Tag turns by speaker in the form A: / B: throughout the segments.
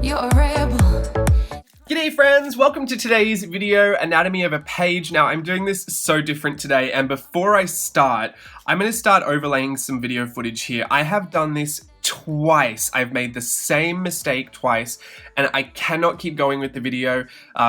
A: You're a rebel.
B: G'day friends, welcome to today's video, Anatomy of a Page. Now I'm doing this so different today, and before I start, I'm going to start overlaying some video footage here. I have done this twice. I've made the same mistake twice, and I cannot keep going with the video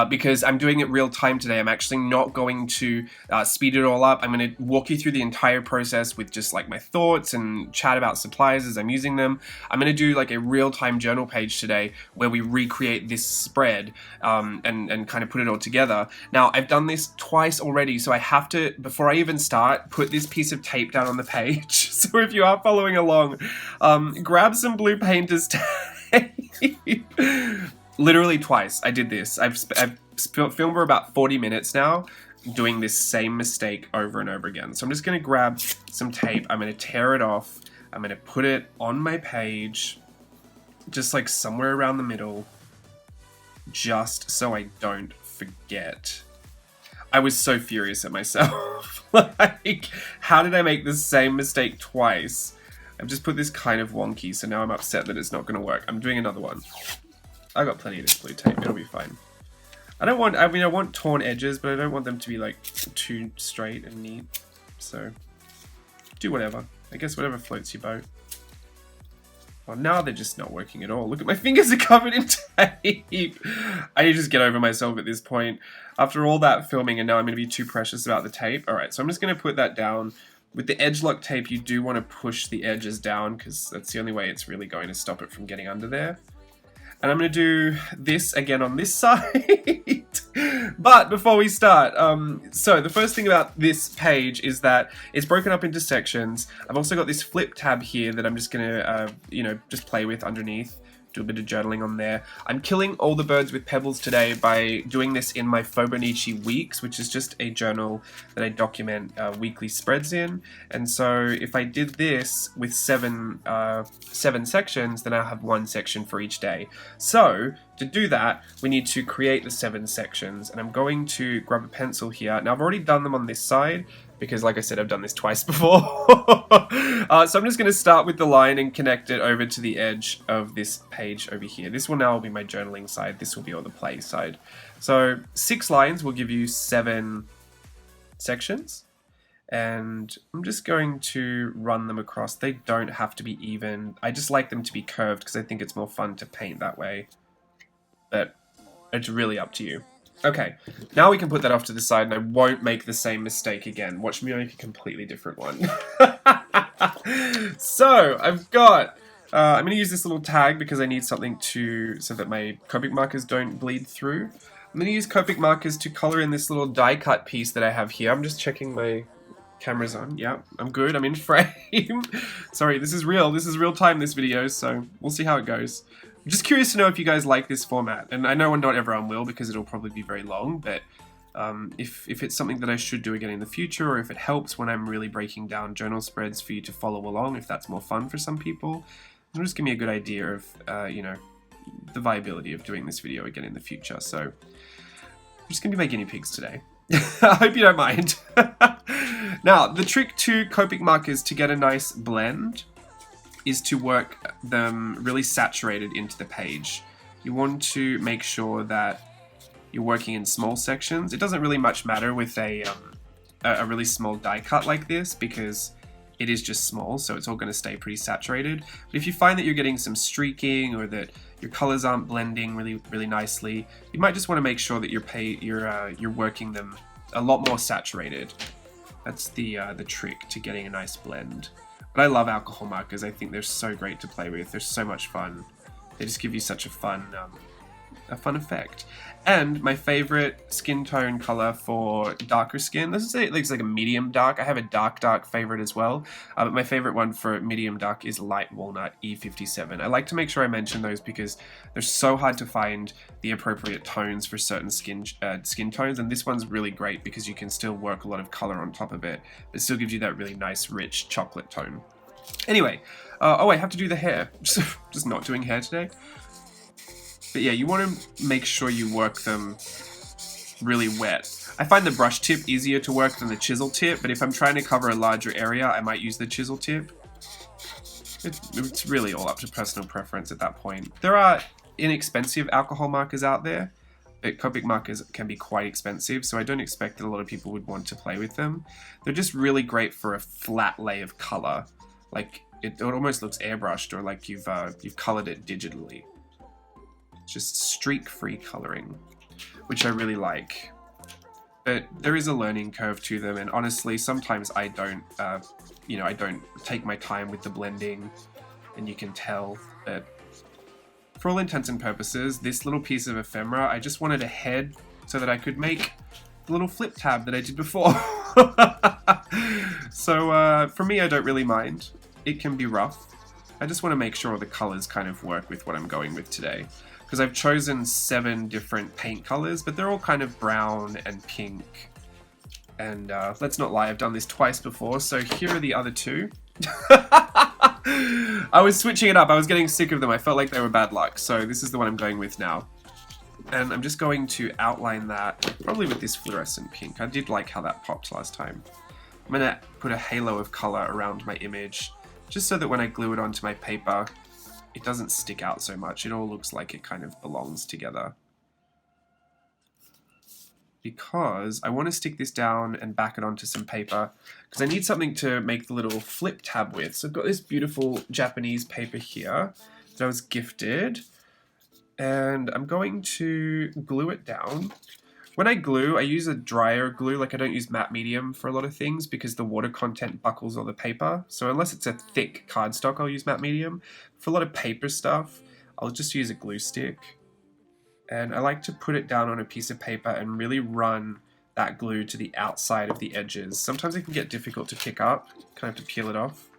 B: because I'm doing it real time today. I'm actually not going to speed it all up. I'm going to walk you through the entire process with just like my thoughts and chat about supplies as I'm using them. I'm going to do like a real-time journal page today where we recreate this spread and kind of put it all together. Now I've done this twice already, so I have to, before I even start, put this piece of tape down on the page. So if you are following along, grab some blue painter's tape. Literally twice I did this. I've filmed for about 40 minutes now doing this same mistake over and over again. So I'm just going to grab some tape. I'm going to tear it off. I'm going to put it on my page, just like somewhere around the middle, just so I don't forget. I was so furious at myself. Like, how did I make the same mistake twice? I've just put this kind of wonky, so now I'm upset that it's not going to work. I'm doing another one. I got plenty of this blue tape. It'll be fine. I want torn edges, but I don't want them to be like too straight and neat. So do whatever. I guess whatever floats your boat. Well, now they're just not working at all. Look at my fingers are covered in tape. I need to just get over myself at this point. After all that filming, and now I'm going to be too precious about the tape. Alright, so I'm just going to put that down. With the edge lock tape, you do want to push the edges down because that's the only way it's really going to stop it from getting under there. And I'm going to do this again on this side. But before we start, so the first thing about this page is that it's broken up into sections. I've also got this flip tab here that I'm just going to, just play with underneath. Do a bit of journaling on there. I'm killing all the birds with pebbles today by doing this in my Fibonacci Weeks, which is just a journal that I document weekly spreads in. And so if I did this with seven sections, then I'll have one section for each day. So to do that, we need to create the 7 sections, and I'm going to grab a pencil here. Now I've already done them on this side, because like I said, I've done this twice before. So I'm just going to start with the line and connect it over to the edge of this page over here. This will now be my journaling side. This will be all the play side. So 6 lines will give you 7 sections. And I'm just going to run them across. They don't have to be even. I just like them to be curved because I think it's more fun to paint that way. But it's really up to you. Okay, now we can put that off to the side and I won't make the same mistake again. Watch me make a completely different one. So, I've got... I'm going to use this little tag because I need something so that my Copic markers don't bleed through. I'm going to use Copic markers to color in this little die cut piece that I have here. I'm just checking my camera's on. Yeah, I'm good. I'm in frame. Sorry, this is real. This is real time, this video, so we'll see how it goes. I'm just curious to know if you guys like this format, and I know not everyone will because it'll probably be very long, but if it's something that I should do again in the future, or if it helps when I'm really breaking down journal spreads for you to follow along, if that's more fun for some people, it'll just give me a good idea of, the viability of doing this video again in the future. So I'm just going to be my guinea pigs today. I hope you don't mind. Now, the trick to Copic markers to get a nice blend is to work them really saturated into the page. You want to make sure that you're working in small sections. It doesn't really much matter with a really small die cut like this because it is just small, so it's all going to stay pretty saturated. But if you find that you're getting some streaking or that your colors aren't blending really nicely, you might just want to make sure that you're working them a lot more saturated. That's the trick to getting a nice blend. But I love alcohol markers. I think they're so great to play with. They're so much fun. They just give you such a fun effect. And my favorite skin tone color for darker skin, this is like a medium dark. I have a dark favorite as well, but my favorite one for medium dark is Light Walnut E57. I like to make sure I mention those because they're so hard to find the appropriate tones for certain skin tones, and this one's really great because you can still work a lot of color on top of it, but it still gives you that really nice, rich chocolate tone. Anyway, oh, I have to do the hair. Just not doing hair today. But yeah, you want to make sure you work them really wet. I find the brush tip easier to work than the chisel tip, but if I'm trying to cover a larger area, I might use the chisel tip. It's really all up to personal preference at that point. There are inexpensive alcohol markers out there, but Copic markers can be quite expensive, so I don't expect that a lot of people would want to play with them. They're just really great for a flat lay of color. Like, it almost looks airbrushed, or like you've colored it digitally. It's just streak-free coloring, which I really like. But there is a learning curve to them, and honestly, sometimes I don't, I don't take my time with the blending, and you can tell. But for all intents and purposes, this little piece of ephemera, I just wanted a head so that I could make the little flip tab that I did before. So for me, I don't really mind. It can be rough. I just want to make sure the colors kind of work with what I'm going with today. Because I've chosen 7 different paint colors, but they're all kind of brown and pink. And let's not lie, I've done this twice before, so here are the other 2. I was switching it up, I was getting sick of them, I felt like they were bad luck, so this is the one I'm going with now. And I'm just going to outline that, probably with this fluorescent pink. I did like how that popped last time. I'm going to put a halo of color around my image, just so that when I glue it onto my paper, it doesn't stick out so much. It all looks like it kind of belongs together. Because I want to stick this down and back it onto some paper, because I need something to make the little flip tab with. So I've got this beautiful Japanese paper here that I was gifted, and I'm going to glue it down. When I glue, I use a drier glue, like I don't use matte medium for a lot of things because the water content buckles on the paper. So unless it's a thick cardstock, I'll use matte medium. For a lot of paper stuff, I'll just use a glue stick. And I like to put it down on a piece of paper and really run that glue to the outside of the edges. Sometimes it can get difficult to pick up, kind of have to peel it off.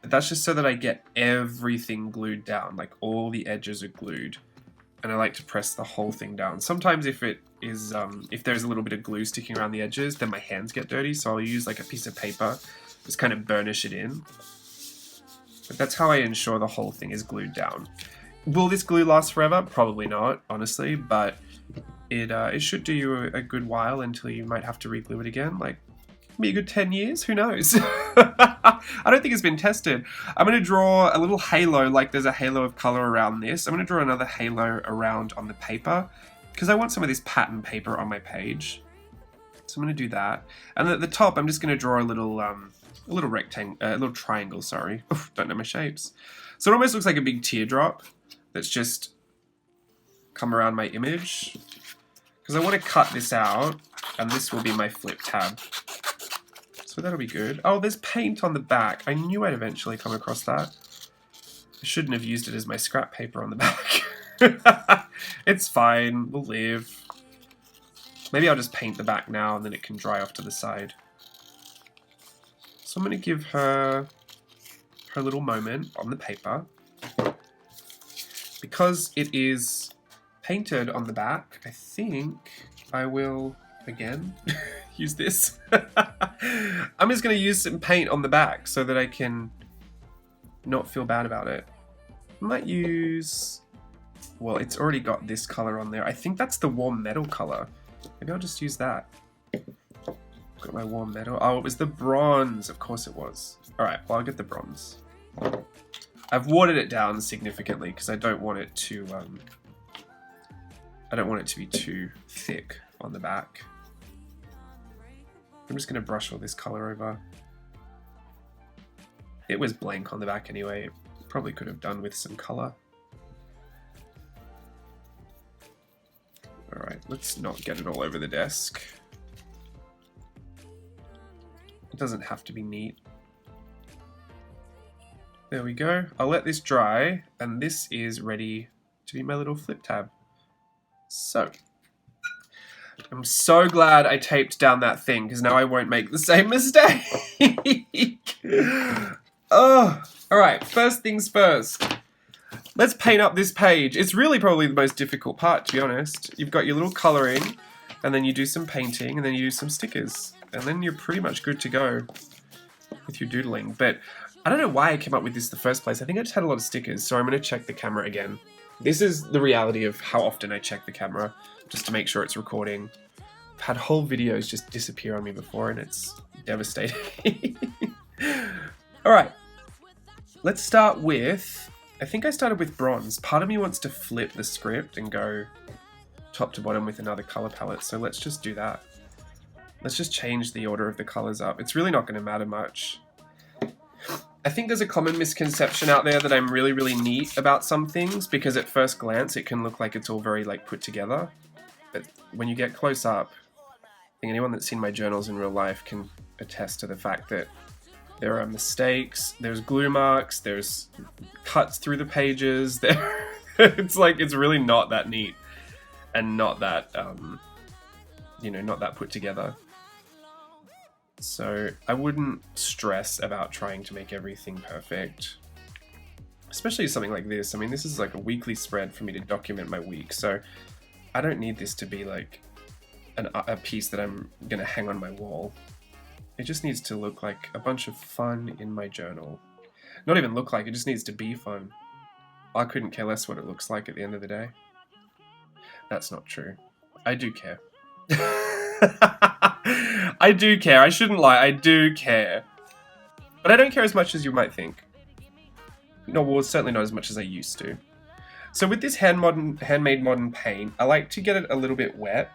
B: But that's just so that I get everything glued down, like all the edges are glued. And I like to press the whole thing down. Sometimes if it is, if there's a little bit of glue sticking around the edges, then my hands get dirty, so I'll use like a piece of paper, just kind of burnish it in. But that's how I ensure the whole thing is glued down. Will this glue last forever? Probably not, honestly, but it should do you a good while until you might have to re-glue it again. Like, maybe a good 10 years? Who knows? I don't think it's been tested. I'm going to draw a little halo, like there's a halo of color around this. I'm going to draw another halo around on the paper, because I want some of this pattern paper on my page. So I'm going to do that. And at the top, I'm just going to draw a little rectangle, a little triangle, sorry. Oof, don't know my shapes. So it almost looks like a big teardrop that's just come around my image, because I want to cut this out, and this will be my flip tab. So that'll be good. Oh, there's paint on the back. I knew I'd eventually come across that. I shouldn't have used it as my scrap paper on the back. It's fine, we'll live. Maybe I'll just paint the back now and then it can dry off to the side. So I'm going to give her her little moment on the paper. Because it is painted on the back, I think I will, again, use this. I'm just going to use some paint on the back so that I can not feel bad about it. I might use, well, it's already got this color on there. I think that's the warm metal color. Maybe I'll just use that. Got my warm metal. Oh, it was the bronze. Of course it was. All right, well, I'll get the bronze. I've watered it down significantly because I don't want it to be too thick on the back. I'm just going to brush all this color over. It was blank on the back anyway. Probably could have done with some color. Alright, let's not get it all over the desk. It doesn't have to be neat. There we go. I'll let this dry, and this is ready to be my little flip tab. So, I'm so glad I taped down that thing, because now I won't make the same mistake. Oh, alright, first things first. Let's paint up this page. It's really probably the most difficult part, to be honest. You've got your little colouring, and then you do some painting, and then you do some stickers. And then you're pretty much good to go with your doodling. But I don't know why I came up with this in the first place. I think I just had a lot of stickers, so I'm going to check the camera again. This is the reality of how often I check the camera, just to make sure it's recording. I've had whole videos just disappear on me before, and it's devastating. Alright, let's start with I think I started with bronze. Part of me wants to flip the script and go top to bottom with another color palette, so let's just do that. Let's just change the order of the colors up. It's really not going to matter much. I think there's a common misconception out there that I'm really, really neat about some things, because at first glance it can look like it's all very like put together. But when you get close up, I think anyone that's seen my journals in real life can attest to the fact that there are mistakes, there's glue marks, there's cuts through the pages. It's like, it's really not that neat and not that, you know, not that put together. So I wouldn't stress about trying to make everything perfect, especially something like this. I mean, this is like a weekly spread for me to document my week, so I don't need this to be like a piece that I'm gonna hang on my wall. It just needs to look like a bunch of fun in my journal. Not even look like, it just needs to be fun. I couldn't care less what it looks like at the end of the day. That's not true. I do care. I do care. I shouldn't lie. I do care. But I don't care as much as you might think. No, well, certainly not as much as I used to. So with this handmade modern paint, I like to get it a little bit wet.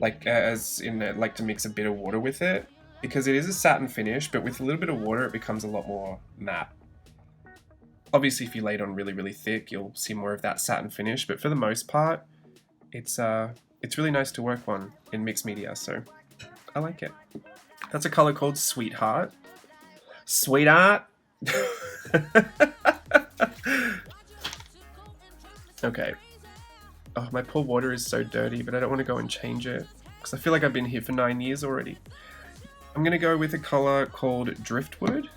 B: Like, like to mix a bit of water with it. Because it is a satin finish, but with a little bit of water, it becomes a lot more matte. Obviously, if you lay it on really, really thick, you'll see more of that satin finish. But for the most part, it's really nice to work on in mixed media, so I like it. That's a color called Sweetheart. Sweetheart! Okay. Oh, my poor water is so dirty, but I don't want to go and change it, because I feel like I've been here for 9 years already. I'm going to go with a color called Driftwood.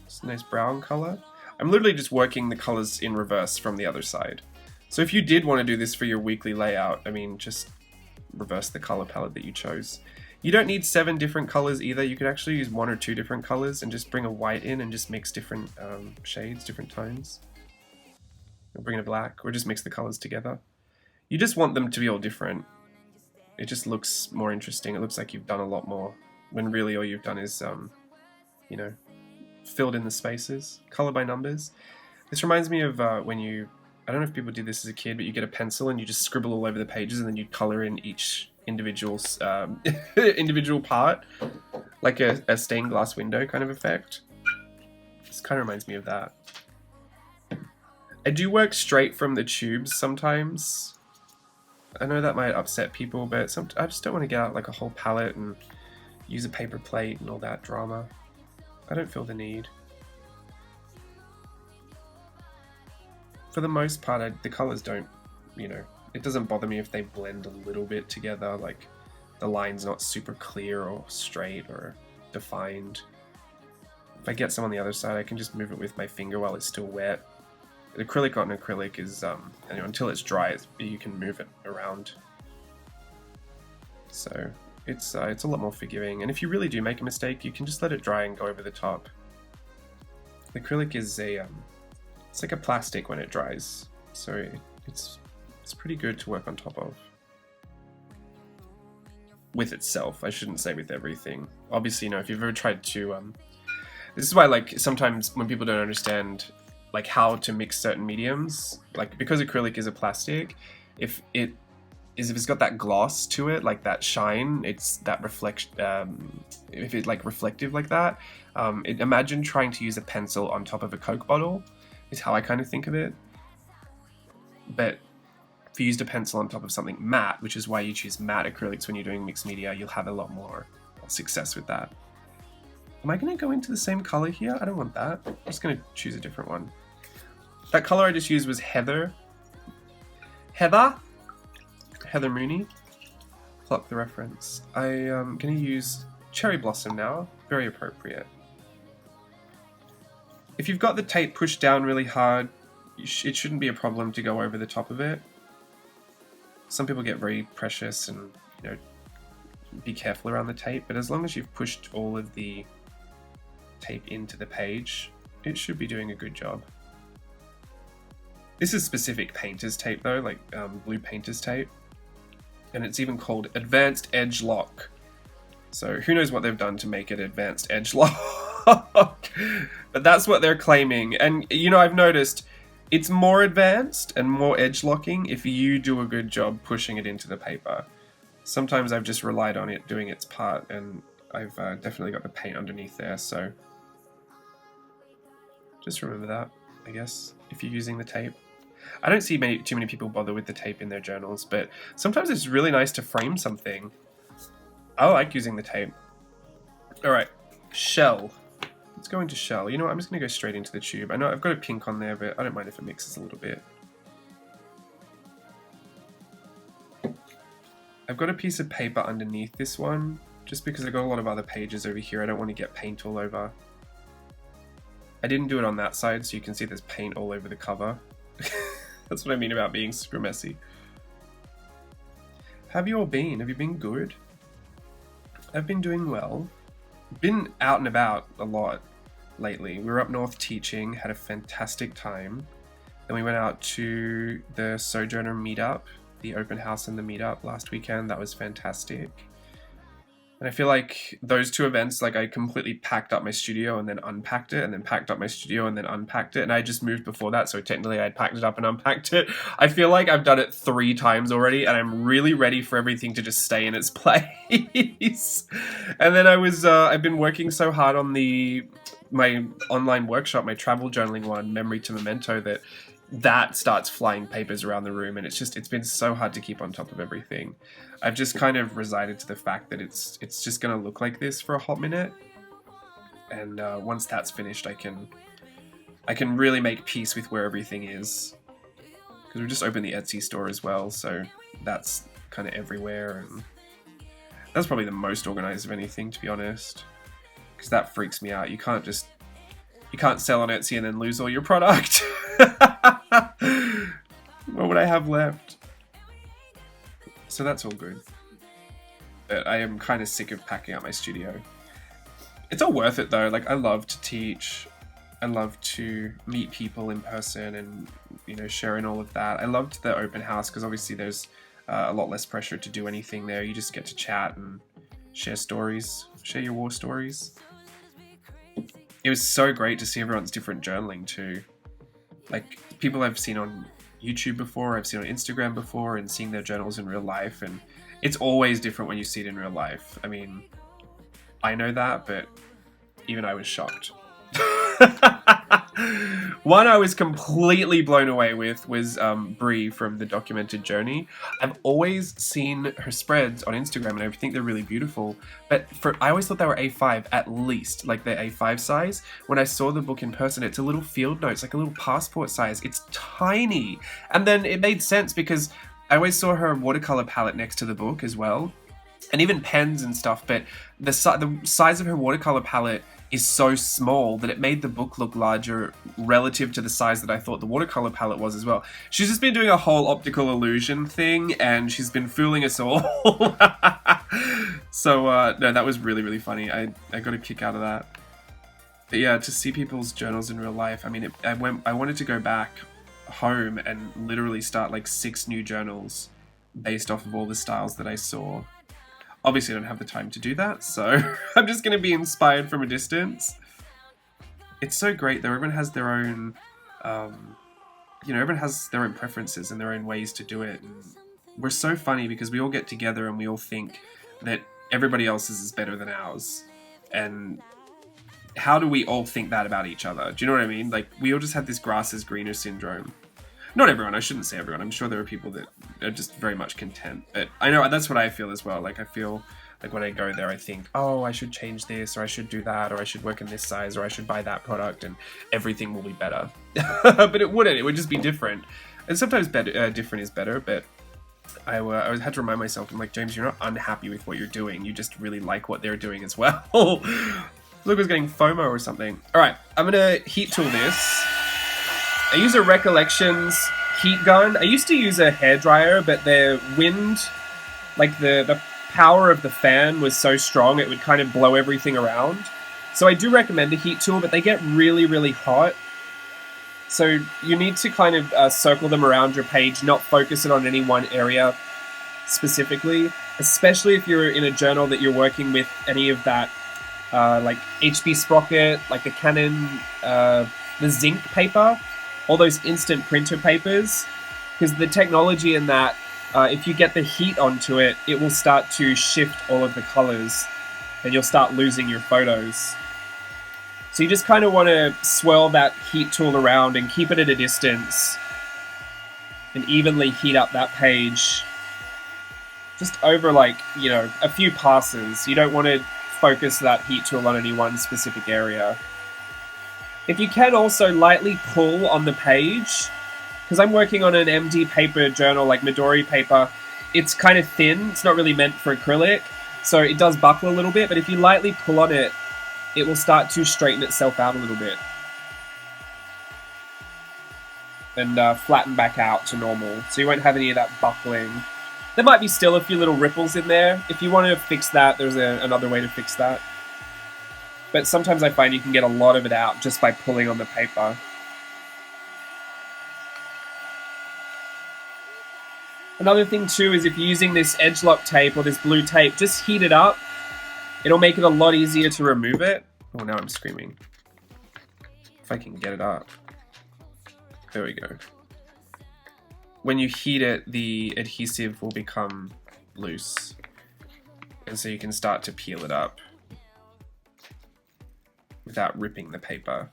B: It's a nice brown color. I'm literally just working the colors in reverse from the other side. So if you did want to do this for your weekly layout, I mean, just reverse the color palette that you chose. You don't need 7 different colors either. You could actually use 1 or 2 different colors and just bring a white in and just mix different shades, different tones. Or bring in a black, or just mix the colors together. You just want them to be all different. It just looks more interesting. It looks like you've done a lot more, when really all you've done is, you know, filled in the spaces, color by numbers. This reminds me of when you, I don't know if people did this as a kid, but you get a pencil and you just scribble all over the pages and then you color in each individual part, like a stained glass window kind of effect. This kind of reminds me of that. I do work straight from the tubes sometimes. I know that might upset people, but I just don't want to get out like a whole palette and use a paper plate and all that drama. I don't feel the need. For the most part, the colors don't, you know, it doesn't bother me if they blend a little bit together, like the line's not super clear or straight or defined. If I get some on the other side, I can just move it with my finger while it's still wet. Acrylic on acrylic is, anyway, until it's dry, you can move it around. So it's a lot more forgiving, and if you really do make a mistake, you can just let it dry and go over the top. Acrylic is it's like a plastic when it dries, so it's pretty good to work on top of. With itself, I shouldn't say with everything. Obviously, you know, if you've ever tried to, this is why, like, sometimes when people don't understand, like, how to mix certain mediums, like, because acrylic is a plastic, if it's got that gloss to it, like that shine, it's that if it's like reflective like that, imagine trying to use a pencil on top of a Coke bottle, is how I kind of think of it. But if you used a pencil on top of something matte, which is why you choose matte acrylics when you're doing mixed media, you'll have a lot more success with that. Am I going to go into the same color here? I don't want that. I'm just going to choose a different one. That color I just used was Heather Mooney. Clock the reference. I am going to use Cherry Blossom now. Very appropriate. If you've got the tape pushed down really hard, it shouldn't be a problem to go over the top of it. Some people get very precious and, you know, be careful around the tape, but as long as you've pushed all of the tape into the page, it should be doing a good job. This is specific painter's tape though, like blue painter's tape. And it's even called Advanced Edge Lock. So who knows what they've done to make it Advanced Edge Lock. But that's what they're claiming. And, you know, I've noticed It's more advanced and more edge locking if you do a good job pushing it into the paper. Sometimes I've just relied on it doing its part, and I've definitely got the paint underneath there, so just remember that, I guess, if you're using the tape. I don't see too many people bother with the tape in their journals, but sometimes it's really nice to frame something. I like using the tape. Alright, shell. Let's go into shell. You know what, I'm just going to go straight into the tube. I know I've got a pink on there, but I don't mind if it mixes a little bit. I've got a piece of paper underneath this one, just because I've got a lot of other pages over here. I don't want to get paint all over. I didn't do it on that side, so you can see there's paint all over the cover. That's what I mean about being super messy. Have you all been? Have you been good? I've been doing well. Been out and about a lot lately. We were up north teaching, had a fantastic time. Then we went out to the Sojourner meetup, the open house and the meetup last weekend. That was fantastic. And I feel like those two events, like I completely packed up my studio and then unpacked it, and then packed up my studio and then unpacked it. And I just moved before that, so technically I'd packed it up and unpacked it. I feel like I've done it 3 times already, and I'm really ready for everything to just stay in its place. And then I've been working so hard on my online workshop, my travel journaling one, Memory to Memento, that starts flying papers around the room, and it's been so hard to keep on top of everything. I've just kind of resigned to the fact that it's just going to look like this for a hot minute, and once that's finished, I can really make peace with where everything is, because we've just opened the Etsy store as well, so that's kind of everywhere, and that's probably the most organized of anything, to be honest, because that freaks me out. You can't sell on Etsy and then lose all your product. What would I have left? So that's all good. But I am kind of sick of packing out my studio. It's all worth it though. Like, I love to teach. I love to meet people in person and, you know, sharing all of that. I loved the open house because obviously there's a lot less pressure to do anything there. You just get to chat and share stories, share your war stories. It was so great to see everyone's different journaling too. Like, people I've seen on YouTube before, I've seen on Instagram before, and seeing their journals in real life, and it's always different when you see it in real life. I mean, I know that, but even I was shocked. One I was completely blown away with was Brie from The Documented Journey. I've always seen her spreads on Instagram and I think they're really beautiful, but I always thought they were A5 at least, like they're A5 size. When I saw the book in person, it's a little field note, it's like a little passport size. It's tiny. And then it made sense because I always saw her watercolor palette next to the book as well, and even pens and stuff, but the size of her watercolor palette is so small that it made the book look larger relative to the size that I thought the watercolor palette was as well. She's just been doing a whole optical illusion thing, and she's been fooling us all. So, no, that was really, really funny. I got a kick out of that. But yeah, to see people's journals in real life, I mean, I wanted to go back home and literally start like 6 new journals based off of all the styles that I saw. Obviously I don't have the time to do that, so I'm just going to be inspired from a distance. It's so great though, everyone has their own, everyone has their own preferences and their own ways to do it. And we're so funny because we all get together and we all think that everybody else's is better than ours. And how do we all think that about each other? Do you know what I mean? Like, we all just have this grass is greener syndrome. Not everyone, I shouldn't say everyone. I'm sure there are people that are just very much content. But I know that's what I feel as well. Like, I feel like when I go there, I think, oh, I should change this, or I should do that, or I should work in this size, or I should buy that product, and everything will be better. But it wouldn't. It would just be different. And sometimes different is better, but I had to remind myself, I'm like, James, you're not unhappy with what you're doing. You just really like what they're doing as well. Luke was getting FOMO or something. All right, I'm going to heat tool this. I use a Recollections heat gun. I used to use a hairdryer, but the wind, like the power of the fan was so strong it would kind of blow everything around. So I do recommend a heat tool, but they get really, really hot. So you need to kind of circle them around your page, not focus it on any one area specifically, especially if you're in a journal that you're working with any of that, like HB Sprocket, like the Canon, the zinc paper. all those instant printer papers, because the technology in that, if you get the heat onto it, it will start to shift all of the colors and you'll start losing your photos. So you just kind of want to swirl that heat tool around and keep it at a distance and evenly heat up that page just over, like, you know, a few passes. You don't want to focus that heat tool on any one specific area. If you can also lightly pull on the page, because I'm working on an MD paper journal, like Midori paper, it's kind of thin, it's not really meant for acrylic, so it does buckle a little bit, but if you lightly pull on it, it will start to straighten itself out a little bit. And flatten back out to normal, so you won't have any of that buckling. There might be still a few little ripples in there. If you want to fix that, there's another way to fix that. But sometimes I find you can get a lot of it out just by pulling on the paper. Another thing too is if you're using this edge lock tape or this blue tape, just heat it up. It'll make it a lot easier to remove it. Oh, now I'm screaming. If I can get it up. There we go. When you heat it, the adhesive will become loose. And so you can start to peel it up without ripping the paper.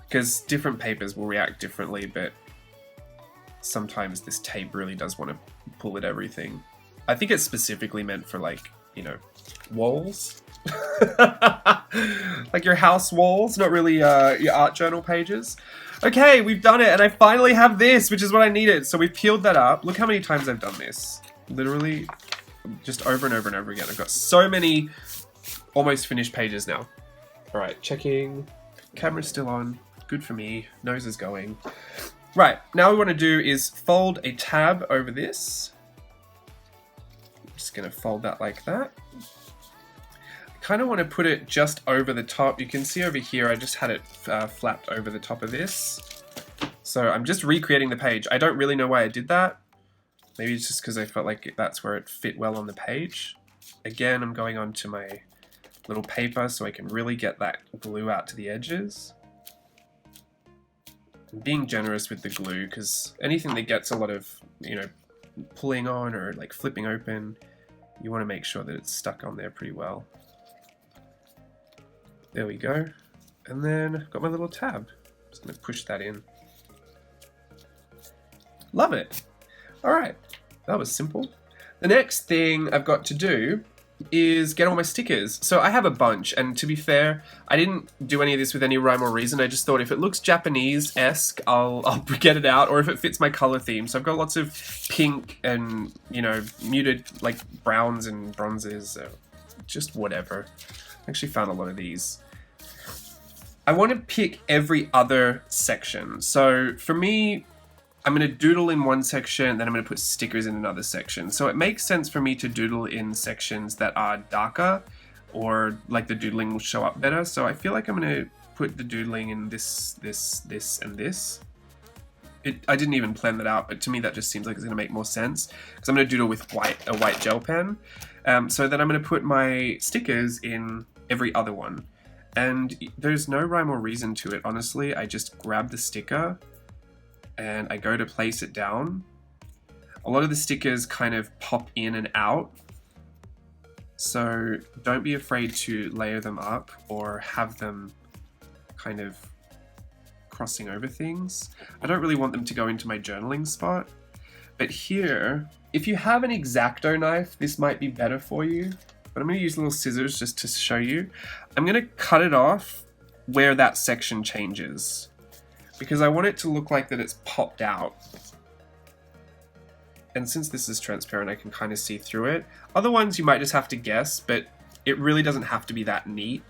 B: Because different papers will react differently, but sometimes this tape really does want to pull at everything. I think it's specifically meant for, like, you know, walls. Like your house walls, not really your art journal pages. Okay, we've done it, and I finally have this, which is what I needed. So we've peeled that up. Look how many times I've done this. Literally just over and over and over again. I've got so many almost finished pages now. All right, checking. Camera's still on. Good for me. Nose is going. Right, now what we want to do is fold a tab over this. I'm just going to fold that like that. Kind of want to put it just over the top. You can see over here I just had it flapped over the top of this. So I'm just recreating the page. I don't really know why I did that. Maybe it's just because I felt like that's where it fit well on the page. Again, I'm going on to my little paper so I can really get that glue out to the edges. I'm being generous with the glue because anything that gets a lot of, you know, pulling on or like flipping open, you want to make sure that it's stuck on there pretty well. There we go. And then I've got my little tab. Just going to push that in. Love it. All right, that was simple. The next thing I've got to do is get all my stickers. So I have a bunch, and to be fair, I didn't do any of this with any rhyme or reason. I just thought if it looks Japanese-esque, I'll get it out, or if it fits my color theme. So I've got lots of pink and, you know, muted like browns and bronzes, just whatever. I actually found a lot of these. I want to pick every other section. So for me, I'm going to doodle in one section, then I'm going to put stickers in another section. So it makes sense for me to doodle in sections that are darker, or like the doodling will show up better. So I feel like I'm going to put the doodling in this, and this. I didn't even plan that out, but to me that just seems like it's going to make more sense, because I'm going to doodle with a white gel pen. So then I'm going to put my stickers in every other one. And there's no rhyme or reason to it, honestly. I just grab the sticker and I go to place it down. A lot of the stickers kind of pop in and out, so don't be afraid to layer them up or have them kind of crossing over things. I don't really want them to go into my journaling spot, but here, if you have an X-Acto knife, this might be better for you, but I'm going to use little scissors just to show you. I'm going to cut it off where that section changes, because I want it to look like that it's popped out. And since this is transparent, I can kind of see through it. Other ones you might just have to guess, but it really doesn't have to be that neat.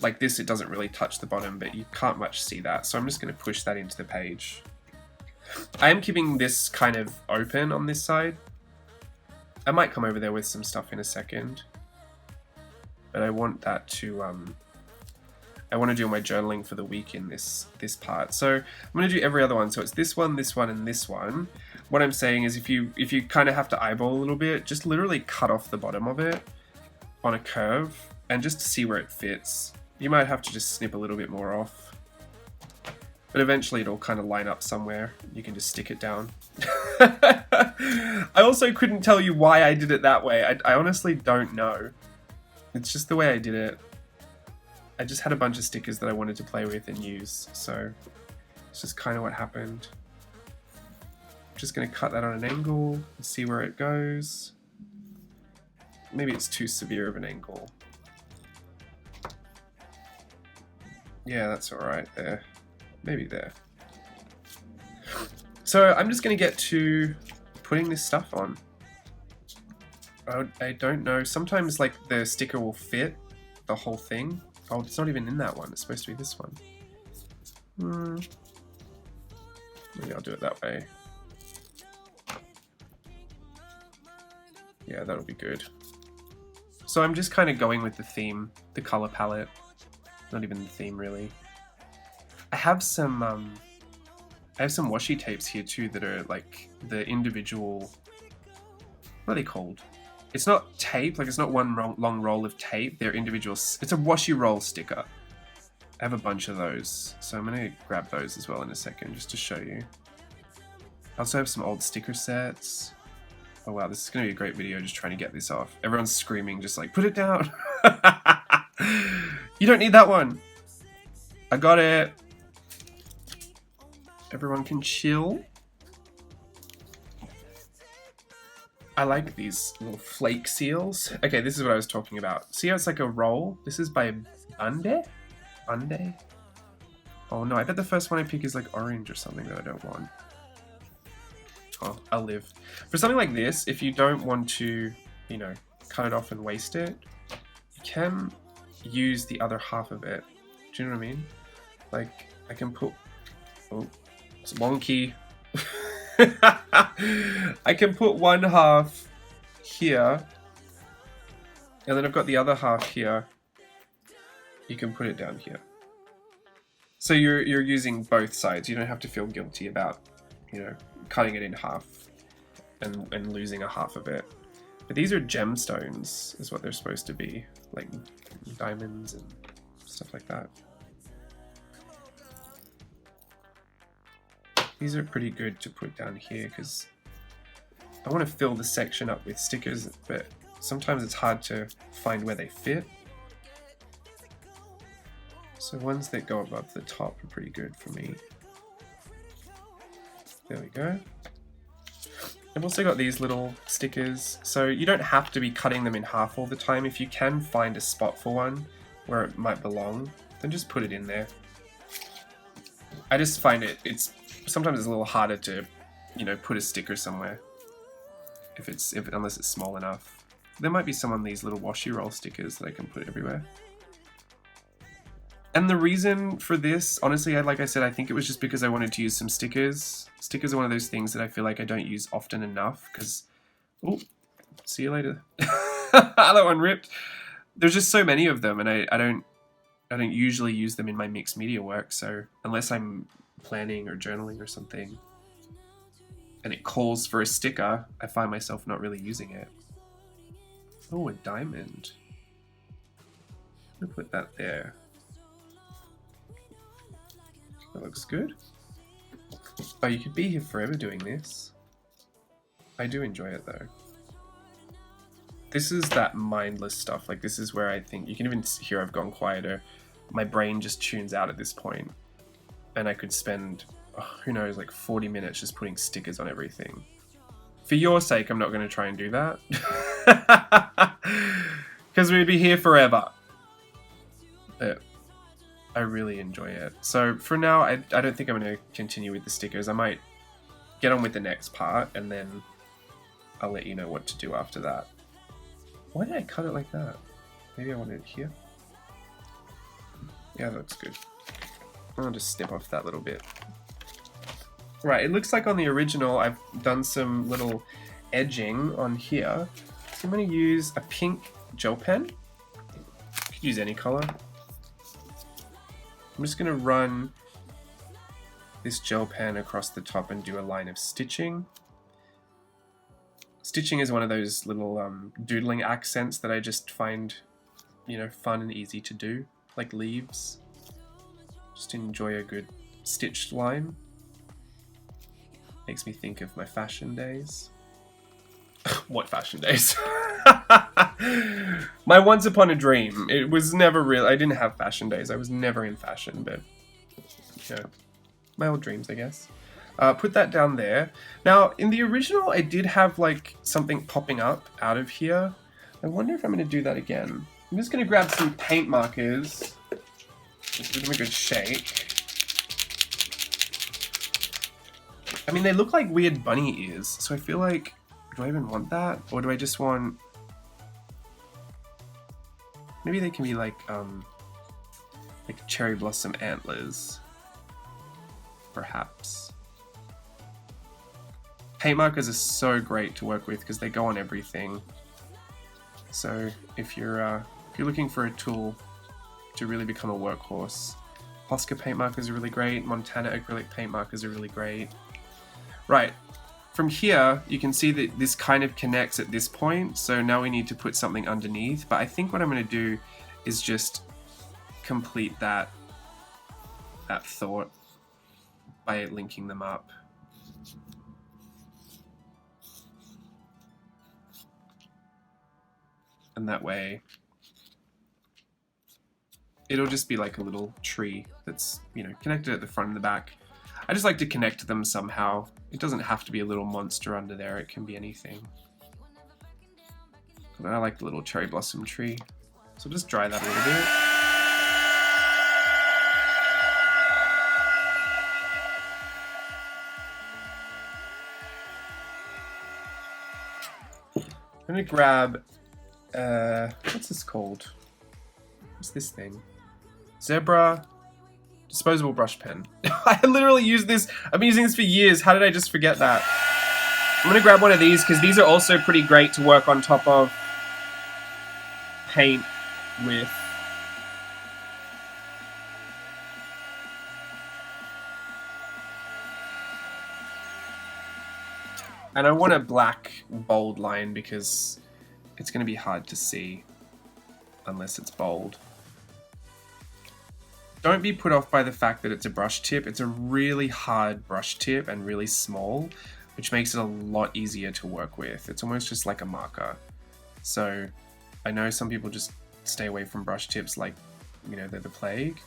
B: Like this, it doesn't really touch the bottom, but you can't much see that. So I'm just going to push that into the page. I am keeping this kind of open on this side. I might come over there with some stuff in a second, but I want that to, I want to do my journaling for the week in this part. So I'm going to do every other one. So it's this one, and this one. What I'm saying is if you kind of have to eyeball a little bit, just literally cut off the bottom of it on a curve and just see where it fits. You might have to just snip a little bit more off. But eventually it'll kind of line up somewhere. You can just stick it down. I also couldn't tell you why I did it that way. I honestly don't know. It's just the way I did it. I just had a bunch of stickers that I wanted to play with and use, so it's just kind of what happened. I'm just going to cut that on an angle and see where it goes. Maybe it's too severe of an angle. Yeah, that's alright there. Maybe there. So I'm just going to get to putting this stuff on. I don't know. Sometimes like the sticker will fit the whole thing. Oh, it's not even in that one. It's supposed to be this one. Maybe I'll do it that way. Yeah, that'll be good. So I'm just kind of going with the theme, the color palette. Not even the theme really. I have some washi tapes here too that are like the individual, what are they called? It's not tape, like it's not one long roll of tape, they're individual, it's a washi roll sticker. I have a bunch of those, so I'm gonna grab those as well in a second just to show you. I also have some old sticker sets. Oh wow, this is gonna be a great video just trying to get this off. Everyone's screaming just like, put it down! You don't need that one! I got it! Everyone can chill. I like these little flake seals. Okay, this is what I was talking about. See how it's like a roll? This is by Bunde? Bunde? Oh no, I bet the first one I pick is like orange or something that I don't want. Oh, I'll live. For something like this, if you don't want to, you know, cut it off and waste it, you can use the other half of it. Do you know what I mean? Like, I can put... Oh, it's wonky. I can put one half here, and then I've got the other half here. You can put it down here. So you're using both sides. You don't have to feel guilty about, you know, cutting it in half and losing a half of it. But these are gemstones, is what they're supposed to be, like diamonds and stuff like that. These are pretty good to put down here because I want to fill the section up with stickers, but sometimes it's hard to find where they fit. So ones that go above the top are pretty good for me. There we go. I've also got these little stickers, so you don't have to be cutting them in half all the time. If you can find a spot for one where it might belong, then just put it in there. I just find it's sometimes it's a little harder to, you know, put a sticker somewhere unless it's small enough. There might be some on these little washi roll stickers that I can put everywhere. And the reason for this, honestly, like I said, I think it was just because I wanted to use some stickers. Stickers are one of those things that I feel like I don't use often enough because, oh, see you later. That one ripped. There's just so many of them, and I don't usually use them in my mixed media work. So unless I'm planning or journaling or something, and it calls for a sticker, I find myself not really using it. Oh, a diamond. I'm gonna put that there. That looks good. Oh, you could be here forever doing this. I do enjoy it though. This is that mindless stuff. Like, this is where I think, you can even hear I've gone quieter. My brain just tunes out at this point. And I could spend, oh, who knows, like 40 minutes just putting stickers on everything. For your sake, I'm not going to try and do that. Because we'd be here forever. But I really enjoy it. So for now, I don't think I'm going to continue with the stickers. I might get on with the next part and then I'll let you know what to do after that. Why did I cut it like that? Maybe I want it here. Yeah, that looks good. I'll just snip off that little bit. Right, it looks like on the original I've done some little edging on here. So I'm going to use a pink gel pen. You could use any color. I'm just going to run this gel pen across the top and do a line of stitching. Stitching is one of those little doodling accents that I just find, you know, fun and easy to do, like leaves. Just enjoy a good stitched line. Makes me think of my fashion days. What fashion days? My once upon a dream. It was never real. I didn't have fashion days. I was never in fashion, but you know, my old dreams, I guess. Put that down there. Now, in the original, I did have like something popping up out of here. I wonder if I'm going to do that again. I'm just going to grab some paint markers. Just give them a good shake. I mean, they look like weird bunny ears, so I feel like, do I even want that? Or do I just want... Maybe they can be like cherry blossom antlers. Perhaps. Paint markers are so great to work with because they go on everything. So if you're looking for a tool to really become a workhorse, Posca paint markers are really great. Montana acrylic paint markers are really great. Right, from here you can see that this kind of connects at this point, so now we need to put something underneath, but I think what I'm going to do is just complete that thought by linking them up. And that way it'll just be like a little tree that's, you know, connected at the front and the back. I just like to connect them somehow. It doesn't have to be a little monster under there, it can be anything. But I like the little cherry blossom tree. So just dry that a little bit. I'm gonna grab, what's this called? What's this thing? Zebra disposable brush pen. I literally use this. I've been using this for years. How did I just forget that? I'm gonna grab one of these because these are also pretty great to work on top of paint with. And I want a black bold line because it's going to be hard to see unless it's bold. Don't be put off by the fact that it's a brush tip. It's a really hard brush tip and really small, which makes it a lot easier to work with. It's almost just like a marker. So I know some people just stay away from brush tips like, you know, they're the plague.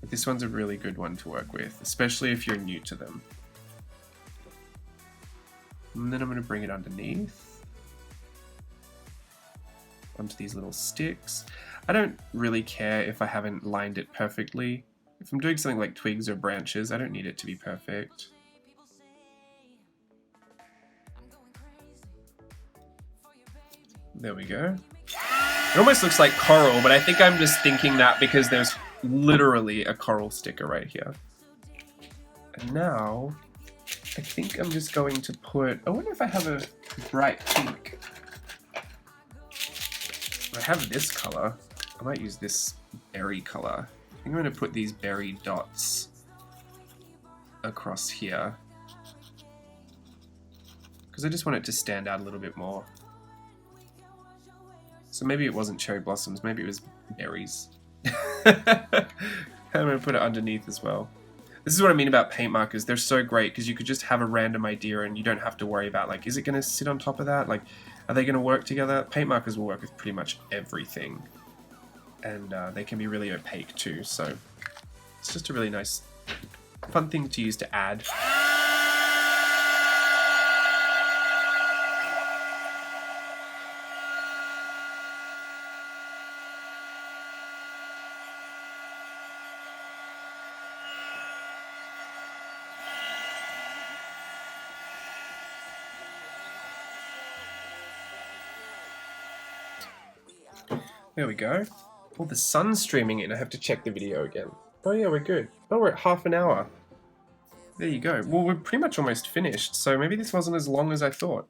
B: But this one's a really good one to work with, especially if you're new to them. And then I'm going to bring it underneath onto these little sticks. I don't really care if I haven't lined it perfectly. If I'm doing something like twigs or branches, I don't need it to be perfect. There we go. It almost looks like coral, but I think I'm just thinking that because there's literally a coral sticker right here. And now, I think I'm just going to put... I wonder if I have a bright pink. I have this color. I might use this berry color. I think I'm going to put these berry dots across here. Because I just want it to stand out a little bit more. So maybe it wasn't cherry blossoms, maybe it was berries. I'm going to put it underneath as well. This is what I mean about paint markers. They're so great because you could just have a random idea and you don't have to worry about, like, is it going to sit on top of that? Like, are they going to work together? Paint markers will work with pretty much everything. And they can be really opaque too, so it's just a really nice, fun thing to use to add. There we go. Oh, the sun's streaming in. I have to check the video again. Oh yeah, we're good. Oh, we're at half an hour. There you go. Well, we're pretty much almost finished, so maybe this wasn't as long as I thought.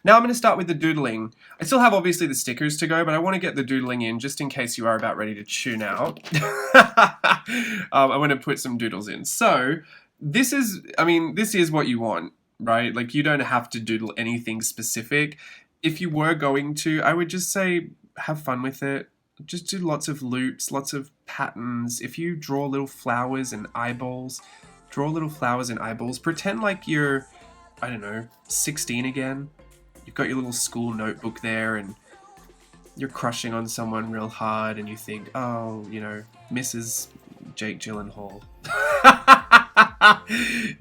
B: Now I'm going to start with the doodling. I still have obviously the stickers to go, but I want to get the doodling in just in case you are about ready to tune out. I want to put some doodles in. So this is, I mean, this is what you want, right? Like, you don't have to doodle anything specific. If you were going to, I would just say have fun with it. Just do lots of loops, lots of patterns. If you draw little flowers and eyeballs, draw little flowers and eyeballs. Pretend like you're, I don't know, 16 again. You've got your little school notebook there and you're crushing on someone real hard and you think, oh, you know, Mrs. Jake Gyllenhaal.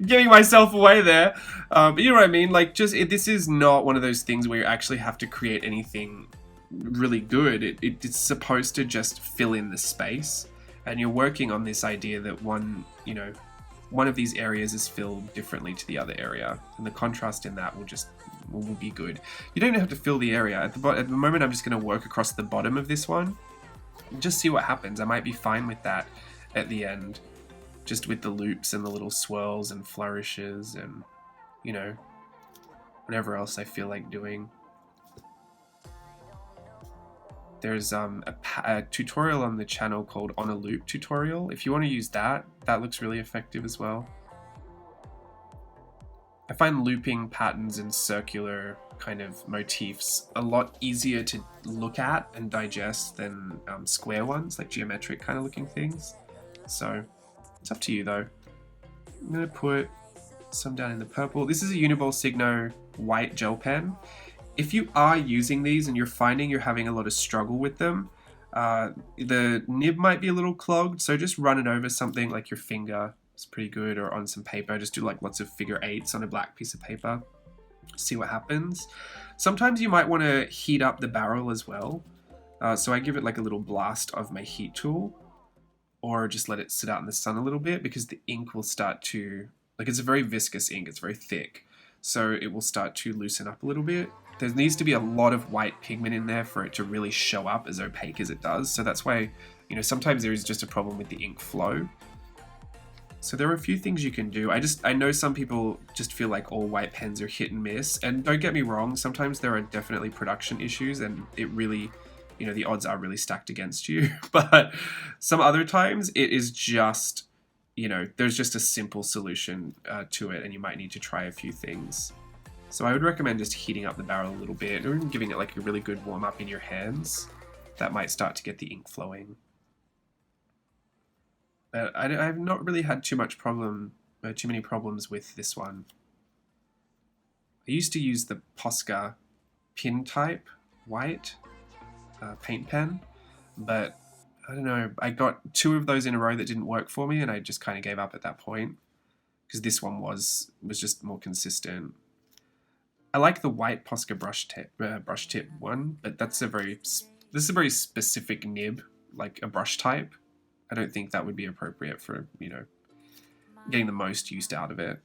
B: Giving myself away there. But you know what I mean? Like, this is not one of those things where you actually have to create anything really good. It's supposed to just fill in the space. And you're working on this idea that one of these areas is filled differently to the other area. And the contrast in that will be good. You don't even have to fill the area. At the moment, I'm just going to work across the bottom of this one. Just see what happens. I might be fine with that at the end. Just with the loops and the little swirls and flourishes and, you know, whatever else I feel like doing. There's a tutorial on the channel called On a Loop tutorial. If you want to use that, that looks really effective as well. I find looping patterns and circular kind of motifs a lot easier to look at and digest than square ones, like geometric kind of looking things. So it's up to you though. I'm going to put some down in the purple. This is a Uniball Signo white gel pen. If you are using these and you're finding you're having a lot of struggle with them, the nib might be a little clogged, so just run it over something like your finger. It's pretty good, or on some paper. Just do like lots of figure eights on a black piece of paper. See what happens. Sometimes you might want to heat up the barrel as well. So I give it like a little blast of my heat tool, or just let it sit out in the sun a little bit, because the ink will start to, like, it's a very viscous ink, it's very thick, so it will start to loosen up a little bit. There needs to be a lot of white pigment in there for it to really show up as opaque as it does. So that's why, you know, sometimes there is just a problem with the ink flow. So there are a few things you can do. I know some people just feel like all white pens are hit and miss, and don't get me wrong, sometimes there are definitely production issues and it really, you know, the odds are really stacked against you. But some other times it is just, you know, there's just a simple solution to it, and you might need to try a few things. So I would recommend just heating up the barrel a little bit, or even giving it like a really good warm up in your hands. That might start to get the ink flowing. I've not really had too many problems with this one. I used to use the Posca pin type white paint pen, but I don't know, I got 2 of those in a row that didn't work for me, and I just kind of gave up at that point, because this one was just more consistent. I like the white Posca brush tip one, but this is a very specific nib, like a brush type. I don't think that would be appropriate for, you know, getting the most use out of it.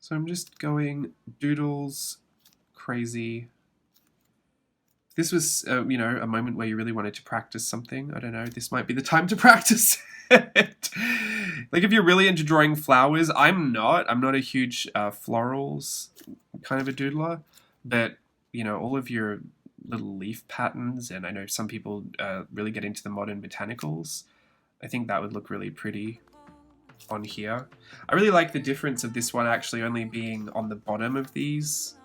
B: So I'm just going doodles crazy. This was, you know, a moment where you really wanted to practice something. I don't know, this might be the time to practice it. Like, if you're really into drawing flowers, I'm not a huge florals kind of a doodler, but, you know, all of your little leaf patterns, and I know some people really get into the modern botanicals. I think that would look really pretty on here. I really like the difference of this one actually only being on the bottom of these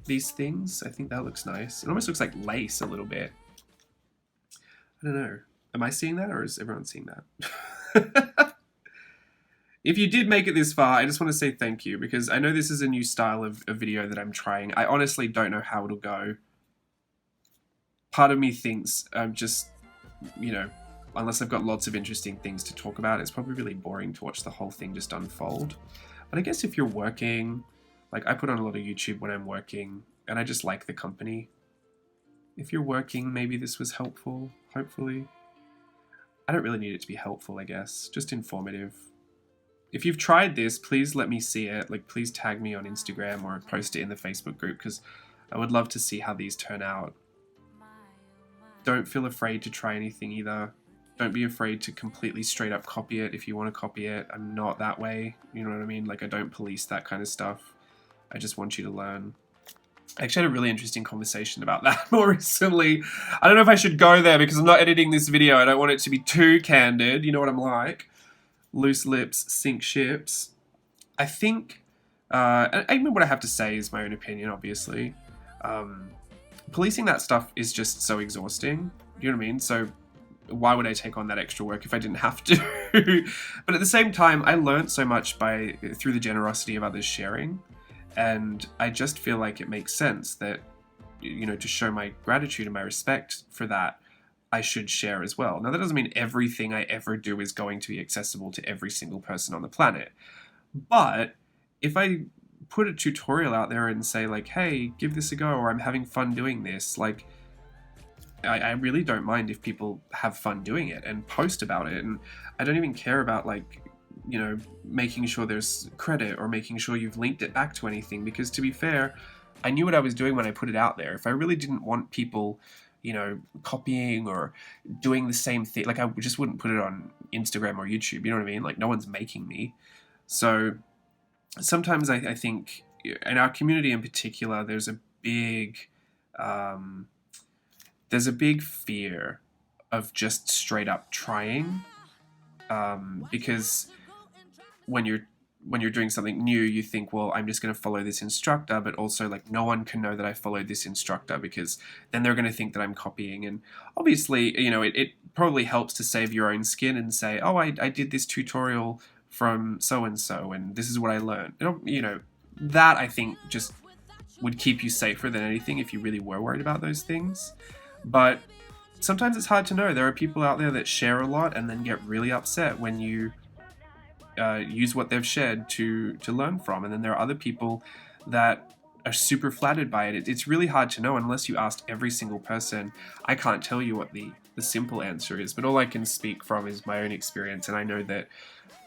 B: things. I think that looks nice. It almost looks like lace a little bit. I don't know. Am I seeing that, or is everyone seeing that? If you did make it this far, I just want to say thank you, because I know this is a new style of video that I'm trying. I honestly don't know how it'll go. Part of me thinks I'm just, you know, unless I've got lots of interesting things to talk about, it's probably really boring to watch the whole thing just unfold. But I guess if you're working, like, I put on a lot of YouTube when I'm working, and I just like the company. If you're working, maybe this was helpful, hopefully. I don't really need it to be helpful, I guess, just informative. If you've tried this, please let me see it. Like, please tag me on Instagram or post it in the Facebook group, because I would love to see how these turn out. Don't feel afraid to try anything either. Don't be afraid to completely straight up copy it if you want to copy it. I'm not that way, you know what I mean? Like, I don't police that kind of stuff. I just want you to learn. I actually had a really interesting conversation about that more recently. I don't know if I should go there because I'm not editing this video. I don't want it to be too candid. You know what I'm like. Loose lips, sink ships. I think, and even what I have to say is my own opinion, obviously. policing that stuff is just so exhausting. You know what I mean? So why would I take on that extra work if I didn't have to? But at the same time, I learned so much through the generosity of others sharing. And I just feel like it makes sense that, you know, to show my gratitude and my respect for that, I should share as well. Now, that doesn't mean everything I ever do is going to be accessible to every single person on the planet. But if I put a tutorial out there and say like, hey, give this a go, or I'm having fun doing this, like, I really don't mind if people have fun doing it and post about it. And I don't even care about, like, you know, making sure there's credit or making sure you've linked it back to anything, because to be fair, I knew what I was doing when I put it out there. If I really didn't want people, you know, copying or doing the same thing, like, I just wouldn't put it on Instagram or YouTube, you know what I mean? Like, no one's making me. So sometimes I think in our community in particular, there's a big fear of just straight up trying, because when you're doing something new, you think, well, I'm just going to follow this instructor, but also, like, no one can know that I followed this instructor, because then they're going to think that I'm copying. And obviously, you know, it probably helps to save your own skin and say, oh, I did this tutorial from so-and-so, and this is what I learned. You know, that I think just would keep you safer than anything if you really were worried about those things. But sometimes it's hard to know. There are people out there that share a lot and then get really upset when you use what they've shared to learn from. And then there are other people that are super flattered by it. It's really hard to know unless you asked every single person. I can't tell you what the simple answer is, but all I can speak from is my own experience. And I know that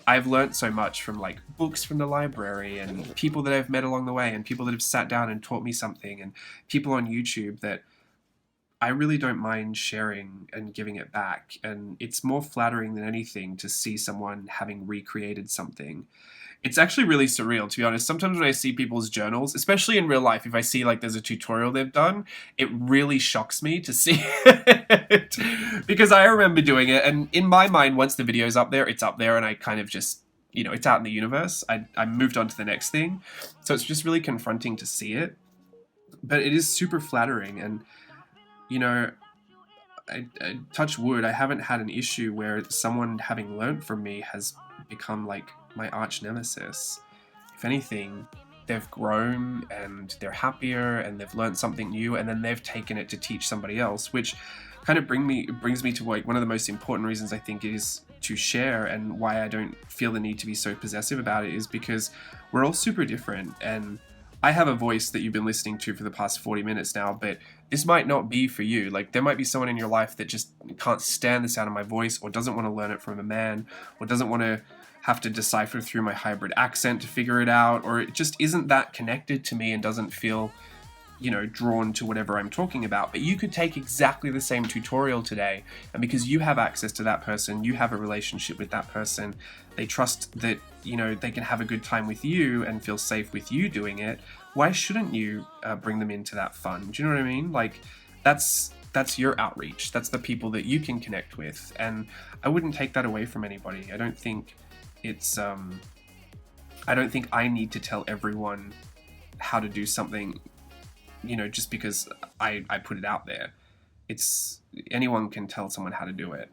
B: I've learned so much from, like, books from the library and people that I've met along the way and people that have sat down and taught me something and people on YouTube, that I really don't mind sharing and giving it back. And it's more flattering than anything to see someone having recreated something. It's actually really surreal, to be honest. Sometimes when I see people's journals, especially in real life, if I see, like, there's a tutorial they've done, it really shocks me to see it. Because I remember doing it, and in my mind, once the video's up there, it's up there, and I kind of just, you know, it's out in the universe. I moved on to the next thing. So it's just really confronting to see it. But it is super flattering, and, you know, I touch wood, I haven't had an issue where someone having learned from me has become, like, my arch nemesis. If anything, they've grown and they're happier and they've learned something new, and then they've taken it to teach somebody else, which kind of brings me to, like, one of the most important reasons I think is to share, and why I don't feel the need to be so possessive about it, is because we're all super different. And I have a voice that you've been listening to for the past 40 minutes now, but this might not be for you. Like, there might be someone in your life that just can't stand the sound of my voice, or doesn't want to learn it from a man, or doesn't want to have to decipher through my hybrid accent to figure it out, or it just isn't that connected to me and doesn't feel, you know, drawn to whatever I'm talking about. But you could take exactly the same tutorial today, and because you have access to that person, you have a relationship with that person, they trust that, you know, they can have a good time with you and feel safe with you doing it, why shouldn't you bring them into that fun? Do you know what I mean? Like, that's your outreach. That's the people that you can connect with, and I wouldn't take that away from anybody. I don't think it's I don't think I need to tell everyone how to do something, you know, just because I put it out there. It's, anyone can tell someone how to do it.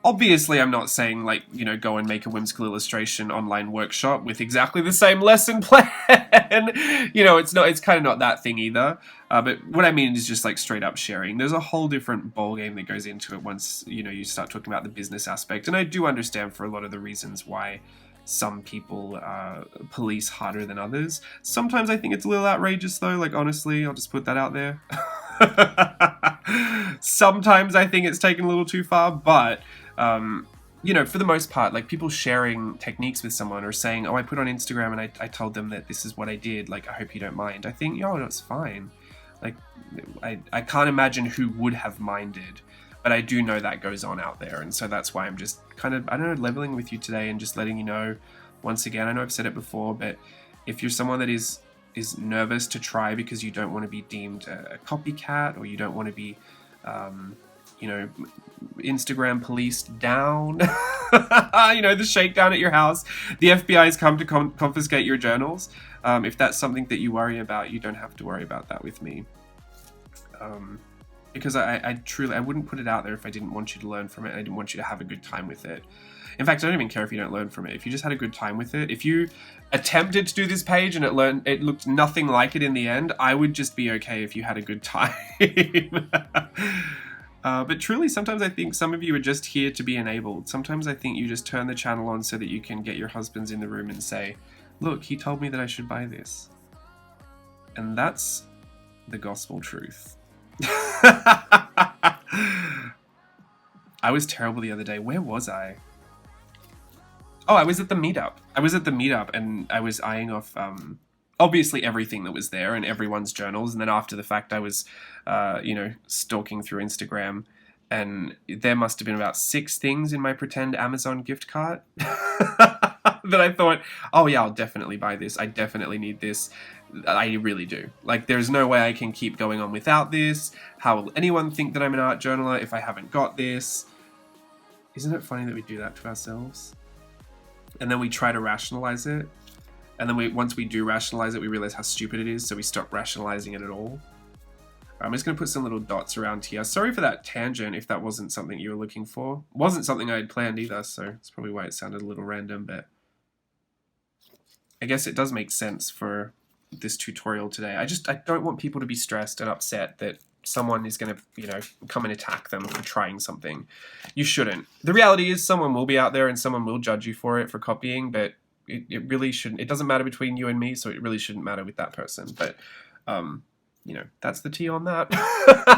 B: Obviously, I'm not saying, like, you know, go and make a whimsical illustration online workshop with exactly the same lesson plan. You know, it's kind of not that thing either. But what I mean is just, like, straight up sharing. There's a whole different ballgame that goes into it once, you know, you start talking about the business aspect. And I do understand for a lot of the reasons why some people police harder than others. Sometimes I think it's a little outrageous, though. Like, honestly, I'll just put that out there. Sometimes I think it's taken a little too far, but you know, for the most part, like, people sharing techniques with someone, or saying, oh, I put on Instagram and I told them that this is what I did, like, I hope you don't mind. I think, yo, that's fine. Like, I can't imagine who would have minded, but I do know that goes on out there. And so that's why I'm just kind of, I don't know, leveling with you today and just letting you know, once again, I know I've said it before, but if you're someone that is nervous to try because you don't want to be deemed a copycat, or you don't want to be, you know, Instagram policed down, you know, the shakedown at your house, the FBI's come to confiscate your journals. If that's something that you worry about, you don't have to worry about that with me. Because I truly, I wouldn't put it out there if I didn't want you to learn from it. I didn't want you to have a good time with it. In fact, I don't even care if you don't learn from it. If you just had a good time with it, if you attempted to do this page and it looked nothing like it in the end, I would just be okay if you had a good time. But truly, sometimes I think some of you are just here to be enabled. Sometimes I think you just turn the channel on so that you can get your husbands in the room and say, look, he told me that I should buy this. And that's the gospel truth. I was terrible the other day. Where was I? Oh, I was at the meetup. And I was eyeing off obviously everything that was there and everyone's journals. And then after the fact, I was, stalking through Instagram, and there must have been about 6 things in my pretend Amazon gift cart that I thought, oh yeah, I'll definitely buy this. I definitely need this. I really do. Like, there's no way I can keep going on without this. How will anyone think that I'm an art journaler if I haven't got this? Isn't it funny that we do that to ourselves? And then we try to rationalize it. And then once we do rationalize it, we realize how stupid it is, so we stop rationalizing it at all. I'm just going to put some little dots around here. Sorry for that tangent if that wasn't something you were looking for. It wasn't something I had planned either, so that's probably why it sounded a little random, but I guess it does make sense for this tutorial today. I don't want people to be stressed and upset that someone is going to, come and attack them for trying something. You shouldn't. The reality is someone will be out there and someone will judge you for it, for copying, but it really shouldn't. It doesn't matter between you and me, so it really shouldn't matter with that person. But, that's the tea on that.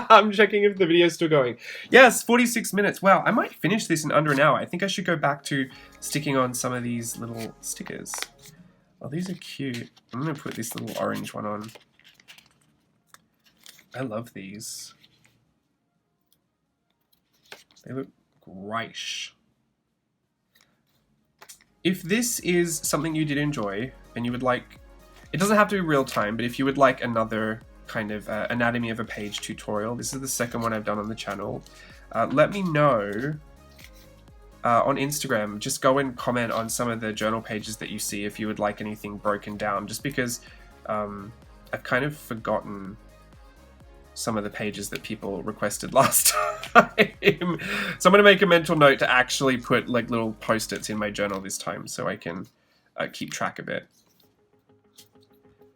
B: I'm checking if the video's still going. Yes, 46 minutes. Wow, I might finish this in under an hour. I think I should go back to sticking on some of these little stickers. Oh, these are cute. I'm going to put this little orange one on. I love these. They look great. If this is something you did enjoy and you would like, it doesn't have to be real time, but if you would like another kind of anatomy of a page tutorial, this is the second one I've done on the channel, let me know on Instagram. Just go and comment on some of the journal pages that you see if you would like anything broken down, just because I've kind of forgotten some of the pages that people requested last time. So I'm going to make a mental note to actually put like little post-its in my journal this time so I can keep track of it.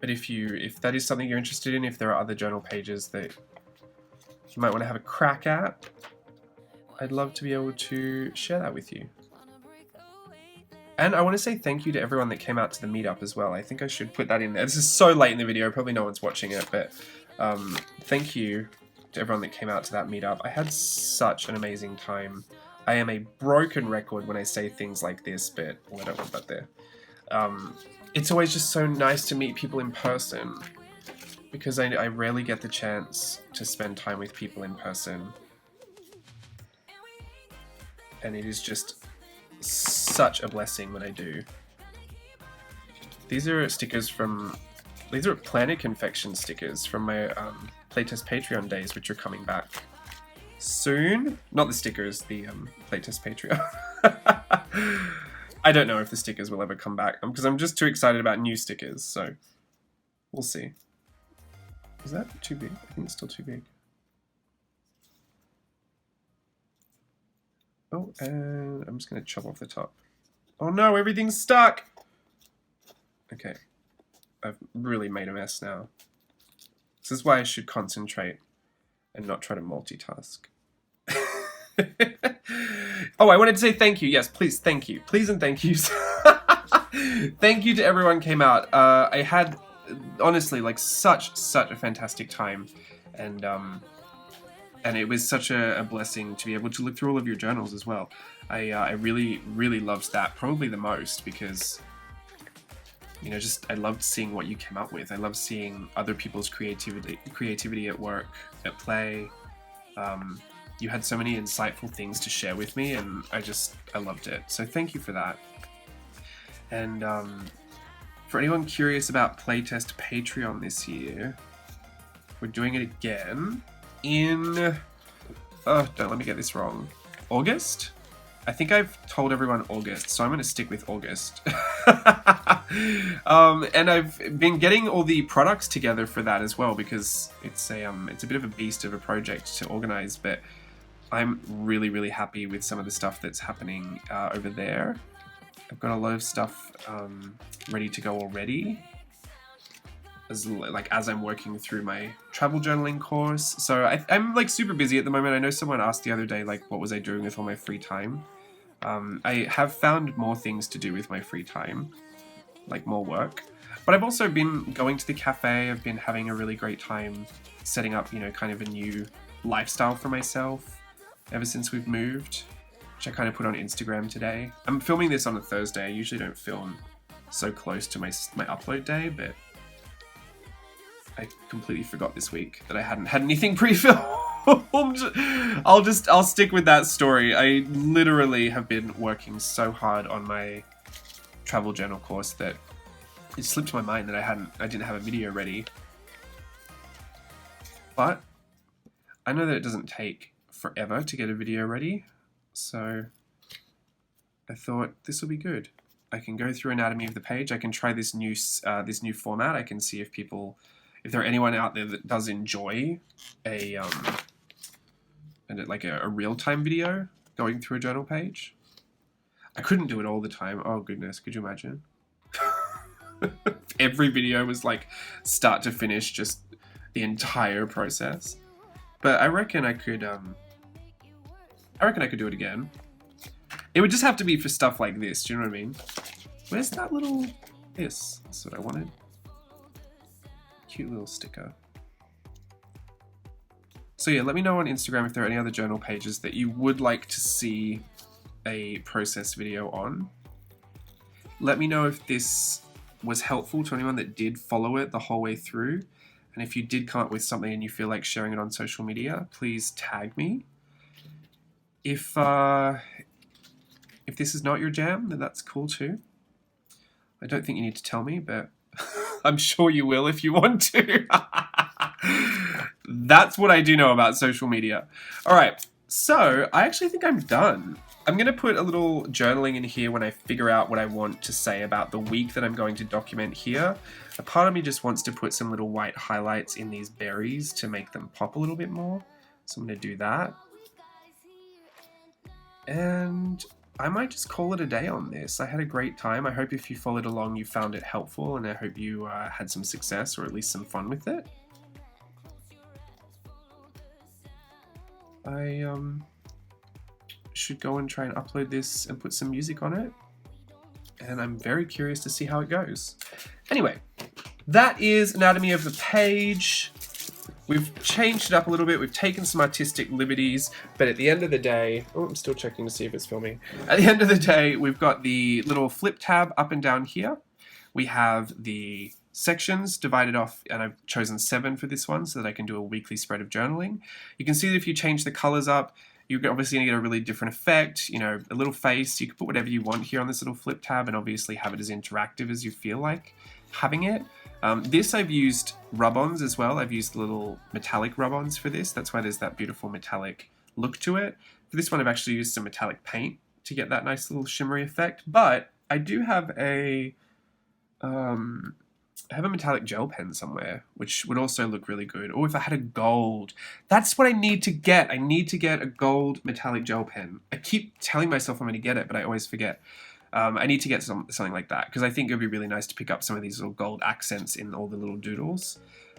B: But if that is something you're interested in, if there are other journal pages that you might want to have a crack at, I'd love to be able to share that with you. And I want to say thank you to everyone that came out to the meetup as well. I think I should put that in there. This is so late in the video, probably no one's watching it, but thank you to everyone that came out to that meetup. I had such an amazing time. I am a broken record when I say things like this, but I don't want that there. It's always just so nice to meet people in person, because I rarely get the chance to spend time with people in person. And it is just such a blessing when I do. These are stickers from... These are Planet Confection stickers from my playtest Patreon days, which are coming back soon. Not the stickers, the playtest Patreon. I don't know if the stickers will ever come back, because I'm just too excited about new stickers, so we'll see. Is that too big? I think it's still too big. Oh, and I'm just going to chop off the top. Oh no, everything's stuck! Okay. I've really made a mess now. This is why I should concentrate and not try to multitask. Oh, I wanted to say thank you. Yes, please, thank you. Please and thank yous. Thank you to everyone who came out. I had, honestly, like such a fantastic time. And it was such a blessing to be able to look through all of your journals as well. I really loved that, probably the most, because... I loved seeing what you came up with. I loved seeing other people's creativity at work, at play. You had so many insightful things to share with me, and I loved it. So thank you for that. And for anyone curious about Playtest Patreon this year, we're doing it again in, don't let me get this wrong, August? I think I've told everyone August, so I'm going to stick with August. And I've been getting all the products together for that as well, because it's a bit of a beast of a project to organize, but I'm really, really happy with some of the stuff that's happening over there. I've got a lot of stuff ready to go already, as I'm working through my travel journaling course. So I'm like super busy at the moment. I know someone asked the other day, like, what was I doing with all my free time? I have found more things to do with my free time, like more work. But I've also been going to the cafe. I've been having a really great time setting up, you know, kind of a new lifestyle for myself ever since we've moved, which I kind of put on Instagram today. I'm filming this on a Thursday. I usually don't film so close to my upload day, but I completely forgot this week that I hadn't had anything pre-filmed. I'll stick with that story. I literally have been working so hard on my travel journal course that it slipped my mind that I didn't have a video ready. But I know that it doesn't take forever to get a video ready, so I thought this will be good. I can go through anatomy of the page. I can try this new format. I can see if there are anyone out there that does enjoy a real-time video going through a journal page. I couldn't do it all the time. Oh goodness, could you imagine? Every video was like start to finish, just the entire process. But I reckon I could do it again. It would just have to be for stuff like this, do you know what I mean? Where's that little this? That's what I wanted. Cute little sticker. So yeah, let me know on Instagram if there are any other journal pages that you would like to see a process video on. Let me know if this was helpful to anyone that did follow it the whole way through. And if you did come up with something and you feel like sharing it on social media, please tag me. If this is not your jam, then that's cool too. I don't think you need to tell me, but I'm sure you will if you want to. That's what I do know about social media. All right, so I actually think I'm done. I'm going to put a little journaling in here when I figure out what I want to say about the week that I'm going to document here. A part of me just wants to put some little white highlights in these berries to make them pop a little bit more. So I'm going to do that. And I might just call it a day on this. I had a great time. I hope if you followed along, you found it helpful, and I hope you had some success or at least some fun with it. I should go and try and upload this and put some music on it, and I'm very curious to see how it goes. Anyway, that is anatomy of the page. We've changed it up a little bit. We've taken some artistic liberties, but at the end of the day, oh, I'm still checking to see if it's filming. At the end of the day, we've got the little flip tab up and down here. We have the sections divided off, and I've chosen 7 for this one so that I can do a weekly spread of journaling. You can see that if you change the colors up, you're obviously going to get a really different effect, you know, a little face. You can put whatever you want here on this little flip tab and obviously have it as interactive as you feel like having it. This I've used rub-ons as well. I've used little metallic rub-ons for this. That's why there's that beautiful metallic look to it. For this one, I've actually used some metallic paint to get that nice little shimmery effect. But I do have a metallic gel pen somewhere, which would also look really good. Or if I had a gold, that's what I need to get. I need to get a gold metallic gel pen. I keep telling myself I'm going to get it, but I always forget. I need to get something like that, because I think it would be really nice to pick up some of these little gold accents in all the little doodles.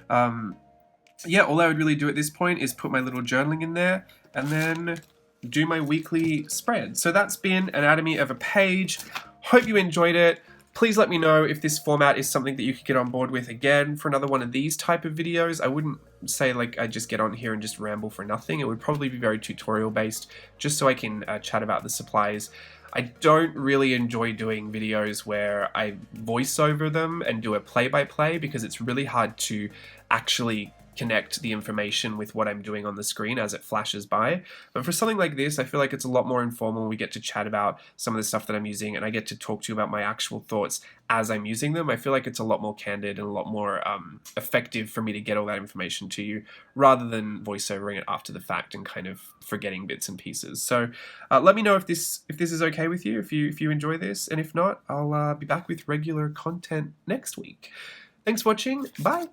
B: Yeah, all I would really do at this point is put my little journaling in there and then do my weekly spread. So that's been anatomy of a page. Hope you enjoyed it. Please let me know if this format is something that you could get on board with again for another one of these type of videos. I wouldn't say like I just get on here and just ramble for nothing. It would probably be very tutorial based, just so I can chat about the supplies. I don't really enjoy doing videos where I voice over them and do a play-by-play, because it's really hard to actually connect the information with what I'm doing on the screen as it flashes by. But for something like this, I feel like it's a lot more informal. We get to chat about some of the stuff that I'm using, and I get to talk to you about my actual thoughts as I'm using them. I feel like it's a lot more candid and a lot more effective for me to get all that information to you, rather than voiceovering it after the fact and kind of forgetting bits and pieces. So let me know if this is okay with you, if you enjoy this, and if not, I'll be back with regular content next week. Thanks for watching. Bye.